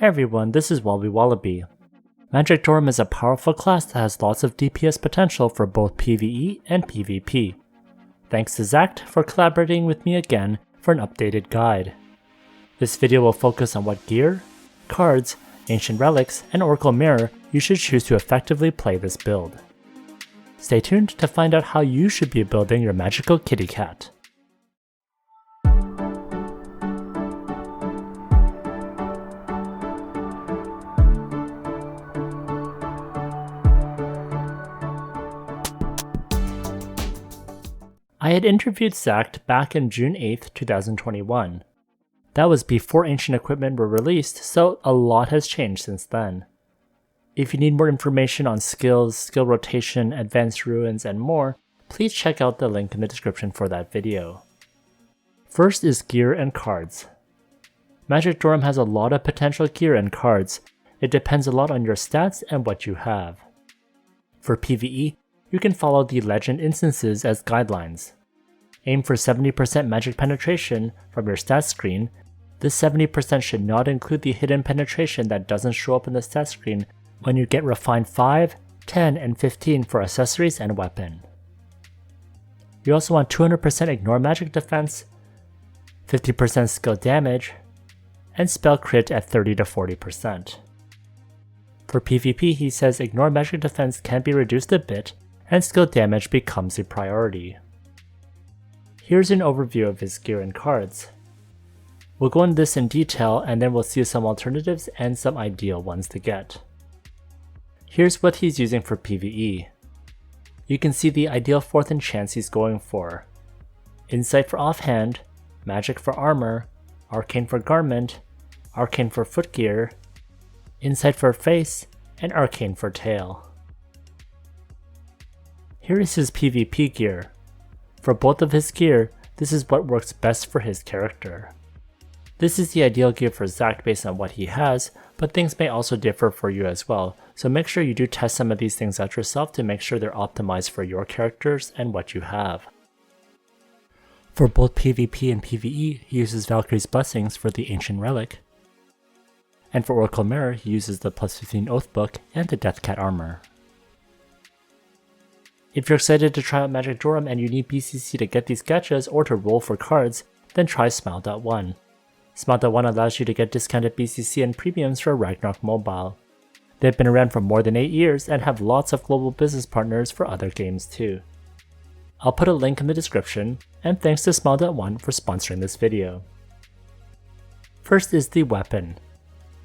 Hey everyone, this is WobblyWallaby. Magic Doram is a powerful class that has lots of DPS potential for both PvE and PvP. Thanks to Zacht for collaborating with me again for an updated guide. This video will focus on what gear, cards, ancient relics, and R.L.U.M.R you should choose to effectively play this build. Stay tuned to find out how you should be building your magical kitty cat. I had interviewed Zacht back in June 8th, 2021. That was before ancient equipment were released, so a lot has changed since then. If you need more information on skills, skill rotation, advanced ruins, and more, please check out the link in the description for that video. First is gear and cards. Magic Doram has a lot of potential gear and cards. It depends a lot on your stats and what you have. For PvE, you can follow the legend instances as guidelines. Aim for 70% magic penetration from your stats screen. This 70% should not include the hidden penetration that doesn't show up in the stats screen when you get refined 5, 10, and 15 for accessories and weapon. You also want 200% ignore magic defense, 50% skill damage, and spell crit at 30 to 40%. For PvP, he says ignore magic defense can be reduced a bit, and skill damage becomes a priority. Here's an overview of his gear and cards. We'll go into this in detail and then we'll see some alternatives and some ideal ones to get. Here's what he's using for PvE. You can see the ideal 4th enchants he's going for. Insight for Offhand, Magic for Armor, Arcane for Garment, Arcane for Footgear, Insight for Face, and Arcane for Tail. Here is his PvP gear. For both of his gear, this is what works best for his character. This is the ideal gear for Zacht based on what he has, but things may also differ for you as well, so make sure you do test some of these things out yourself to make sure they're optimized for your characters and what you have. For both PvP and PvE, he uses Valkyrie's Blessings for the Ancient Relic, and for R.L.U.M.R he uses the plus 15 Oath Book and the Death Cat armor. If you're excited to try out Magic Doram and you need BCC to get these gachas or to roll for cards, then try Smile.1. Smile.1 allows you to get discounted BCC and premiums for Ragnarok mobile. They've been around for more than 8 years and have lots of global business partners for other games too. I'll put a link in the description, and thanks to Smile.1 for sponsoring this video. First is the weapon.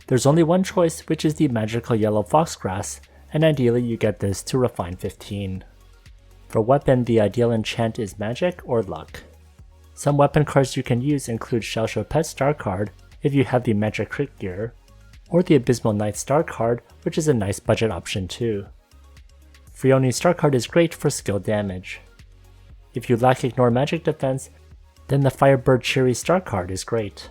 There's only one choice, which is the magical yellow foxgrass, and ideally you get this to refine 15. For weapon, the ideal enchant is magic or luck. Some weapon cards you can use include Shellshow Pet Star card if you have the magic crit gear, or the Abysmal Knight Star card, which is a nice budget option too. Frioni's Star card is great for skill damage. If you lack ignore magic defense, then the Firebird Cheery Star card is great.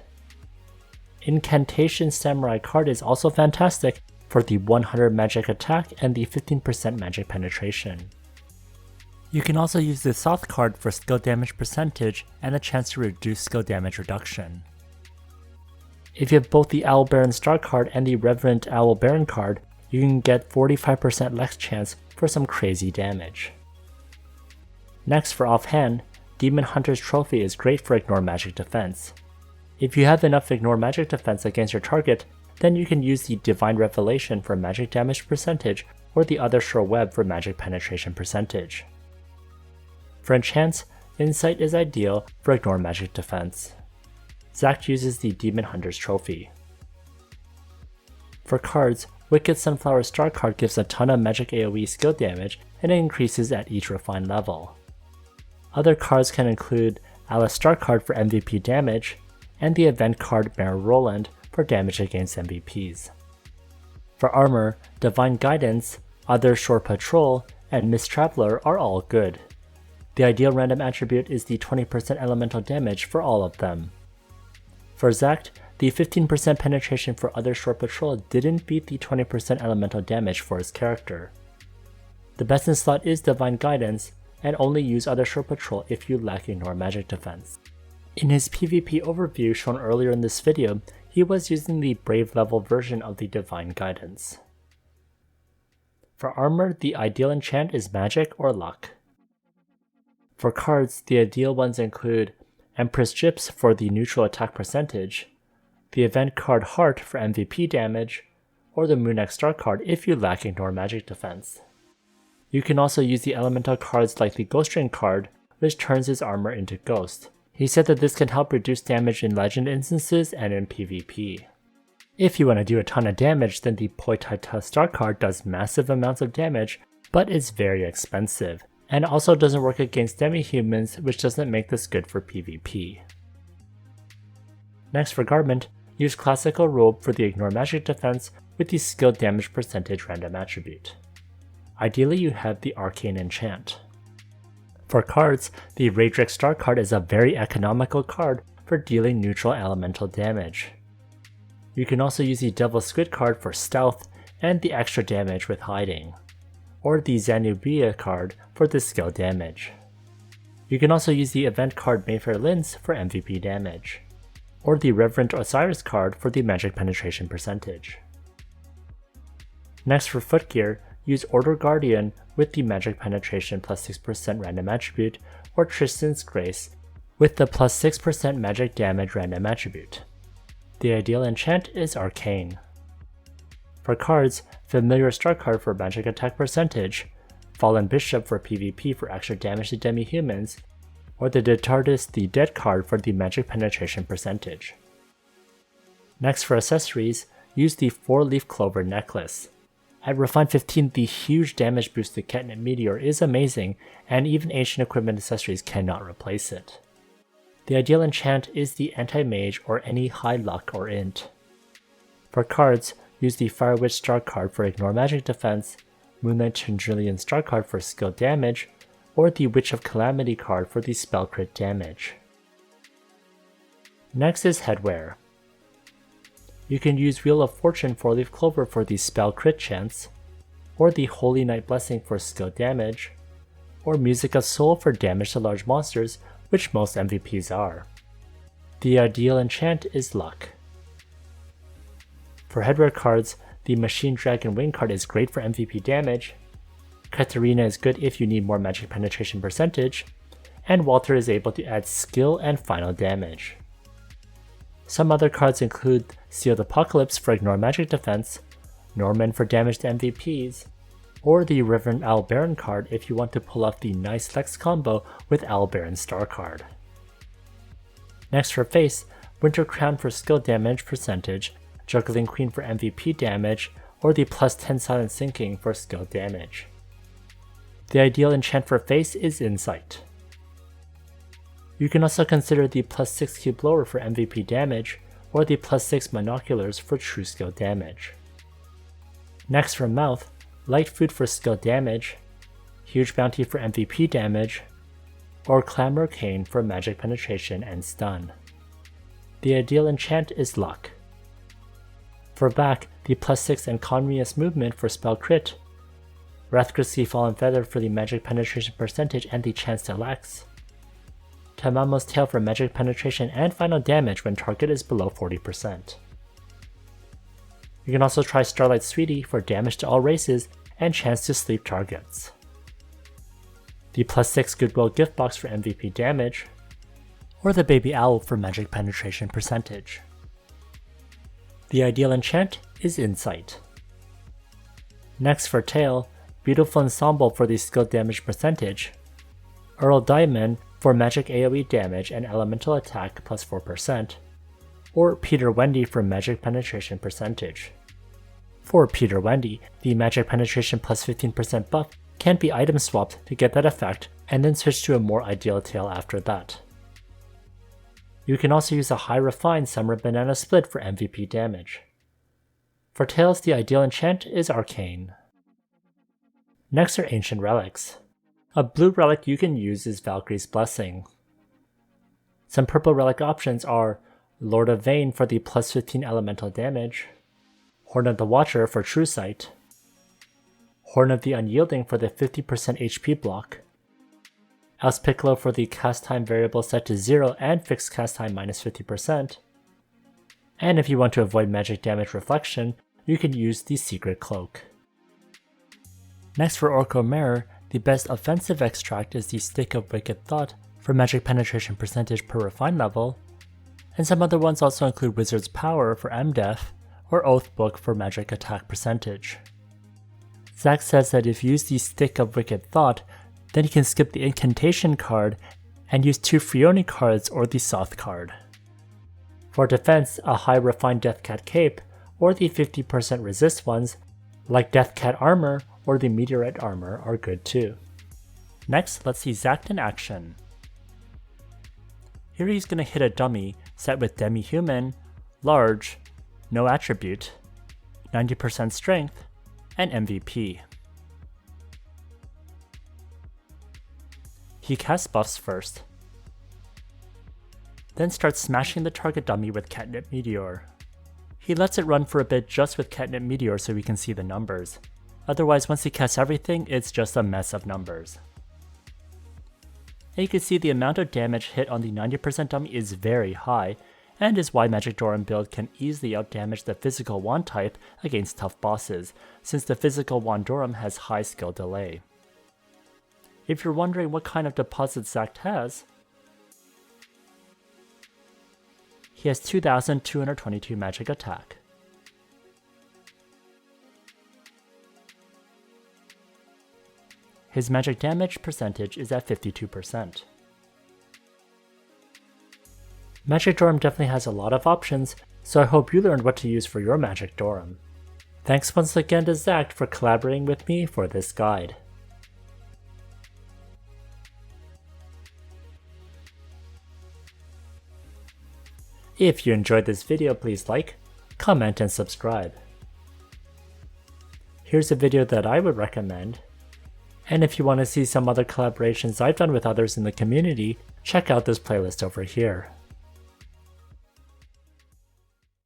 Incantation Samurai card is also fantastic for the 100 magic attack and the 15% magic penetration. You can also use the Soft card for skill damage percentage and a chance to reduce skill damage reduction. If you have both the Owl Baron Star card and the Reverent Owl Baron card, you can get 45% Lex chance for some crazy damage. Next, for Offhand, Demon Hunter's Trophy is great for ignore magic defense. If you have enough ignore magic defense against your target, then you can use the Divine Revelation for magic damage percentage or the Other Shore Web for magic penetration percentage. For enchants, Insight is ideal for ignore magic defense. Zacht uses the Demon Hunter's Trophy. For cards, Wicked Sunflower Star card gives a ton of magic AoE skill damage and it increases at each refined level. Other cards can include Alice Star card for MVP damage, and the event card Mayor Roland for damage against MVPs. For armor, Divine Guidance, Other Shore Patrol, and Mist Traveler are all good. The ideal random attribute is the 20% elemental damage for all of them. For Zacht, the 15% penetration for Other Shore Patrol didn't beat the 20% elemental damage for his character. The best in slot is Divine Guidance, and only use Other Shore Patrol if you lack ignore magic defense. In his PvP overview shown earlier in this video, he was using the Brave level version of the Divine Guidance. For armor, the ideal enchant is Magic or Luck. For cards, the ideal ones include Empress Gyps for the neutral attack percentage, the event card Heart for MVP damage, or the Moon X Star card if you lack Ignore Magic defense. You can also use the elemental cards like the Ghost Ring card, which turns his armor into Ghost. He said that this can help reduce damage in Legend instances and in PvP. If you want to do a ton of damage, then the Poitaita Star card does massive amounts of damage, but is very expensive, and also doesn't work against demi-humans, which doesn't make this good for PvP. Next for Garment, use Classical Robe for the Ignore Magic defense with the Skill Damage Percentage random attribute. Ideally you have the Arcane Enchant. For cards, the Raedric Star card is a very economical card for dealing neutral elemental damage. You can also use the Devil Squid card for stealth and the extra damage with hiding, or the Zanubia card for the skill damage. You can also use the event card Mayfair Lens for MVP damage, or the Reverend Osiris card for the magic penetration percentage. Next for Footgear, use Order Guardian with the magic penetration plus 6% random attribute, or Tristan's Grace with the plus 6% magic damage random attribute. The ideal enchant is Arcane. For cards, Familiar Star card for magic attack percentage, Fallen Bishop for PvP for extra damage to demi-humans, or the Detardis the Dead card for the magic penetration percentage. Next for accessories, use the 4-leaf clover necklace. At Refine 15, the huge damage boost to Catnip Meteor is amazing, and even Ancient Equipment accessories cannot replace it. The ideal enchant is the Anti-Mage or any high luck or int. For cards, use the Fire Witch Star card for Ignore Magic defense, Moonlight Chandrillion Star card for skill damage, or the Witch of Calamity card for the spell crit damage. Next is Headwear. You can use Wheel of Fortune 4-leaf clover for the spell crit chance, or the Holy Night Blessing for skill damage, or Music of Soul for damage to large monsters, which most MVPs are. The ideal enchant is Luck. For Headwear cards, the Machine Dragon Wing card is great for MVP damage, Katarina is good if you need more magic penetration percentage, and Walter is able to add skill and final damage. Some other cards include Sealed Apocalypse for Ignore Magic defense, Norman for damage to MVPs, or the Reverend Owl Baron card if you want to pull off the nice Lex combo with Owl Baron Star card. Next for face, Winter Crown for skill damage percentage, Juggling Queen for MVP damage, or the plus 10 Silent Sinking for skill damage. The ideal enchant for face is Insight. You can also consider the plus 6 Cube Blower for MVP damage, or the plus 6 Monoculars for true skill damage. Next for mouth, Light Food for skill damage, Huge Bounty for MVP damage, or Clamor Cane for magic penetration and stun. The ideal enchant is Luck. For back, the plus 6 Encomious Movement for spell crit, Wrathgrisky Fallen Feather for the magic penetration percentage and the chance to Lex, Tamamo's Tail for magic penetration and final damage when target is below 40%. You can also try Starlight Sweetie for damage to all races and chance to sleep targets. The plus 6 Goodwill Gift Box for MVP damage, or the Baby Owl for magic penetration percentage. The ideal enchant is Insight. Next for tail, Beautiful Ensemble for the skill damage percentage, Earl Diamond for magic AoE damage and elemental attack plus 4%, or Peter Wendy for magic penetration percentage. For Peter Wendy, the magic penetration plus 15% buff can be item swapped to get that effect and then switch to a more ideal tail after that. You can also use a high refined Summer Banana Split for MVP damage. For tails, the ideal enchant is Arcane. Next are Ancient Relics. A blue relic you can use is Valkyrie's Blessing. Some purple relic options are Lord of Vane for the plus 15 elemental damage, Horn of the Watcher for True Sight, Horn of the Unyielding for the 50% HP block, Auspiccolo for the cast time variable set to 0 and fixed cast time minus 50%, And if you want to avoid magic damage reflection, you can use the Secret Cloak. Next for R.L.U.M.R, the best offensive extract is the Stick of Wicked Thought for magic penetration percentage per refine level, and some other ones also include Wizard's Power for MDef or Oath Book for magic attack percentage. Zacht says that if you use the Stick of Wicked Thought, then you can skip the Incantation card and use 2 Frioni cards or the Soth card. For defense, a high refined Deathcat Cape or the 50% resist ones like Deathcat Armor or the Meteorite Armor are good too. Next, let's see Zacht in action. Here he's going to hit a dummy set with Demi-Human, Large, No Attribute, 90% Strength, and MVP. He casts buffs first, then starts smashing the target dummy with Catnip Meteor. He lets it run for a bit just with Catnip Meteor so we can see the numbers. Otherwise, once he casts everything, it's just a mess of numbers. And you can see the amount of damage hit on the 90% dummy is very high, and is why Magic Doram build can easily outdamage the physical wand type against tough bosses, since the physical wand Doram has high skill delay. If you're wondering what kind of deposits Zacht has, he has 2,222 magic attack. His magic damage percentage is at 52%. Magic Doram definitely has a lot of options, so I hope you learned what to use for your Magic Doram. Thanks once again to Zacht for collaborating with me for this guide. If you enjoyed this video, please like, comment, and subscribe. Here's a video that I would recommend. And if you want to see some other collaborations I've done with others in the community, check out this playlist over here.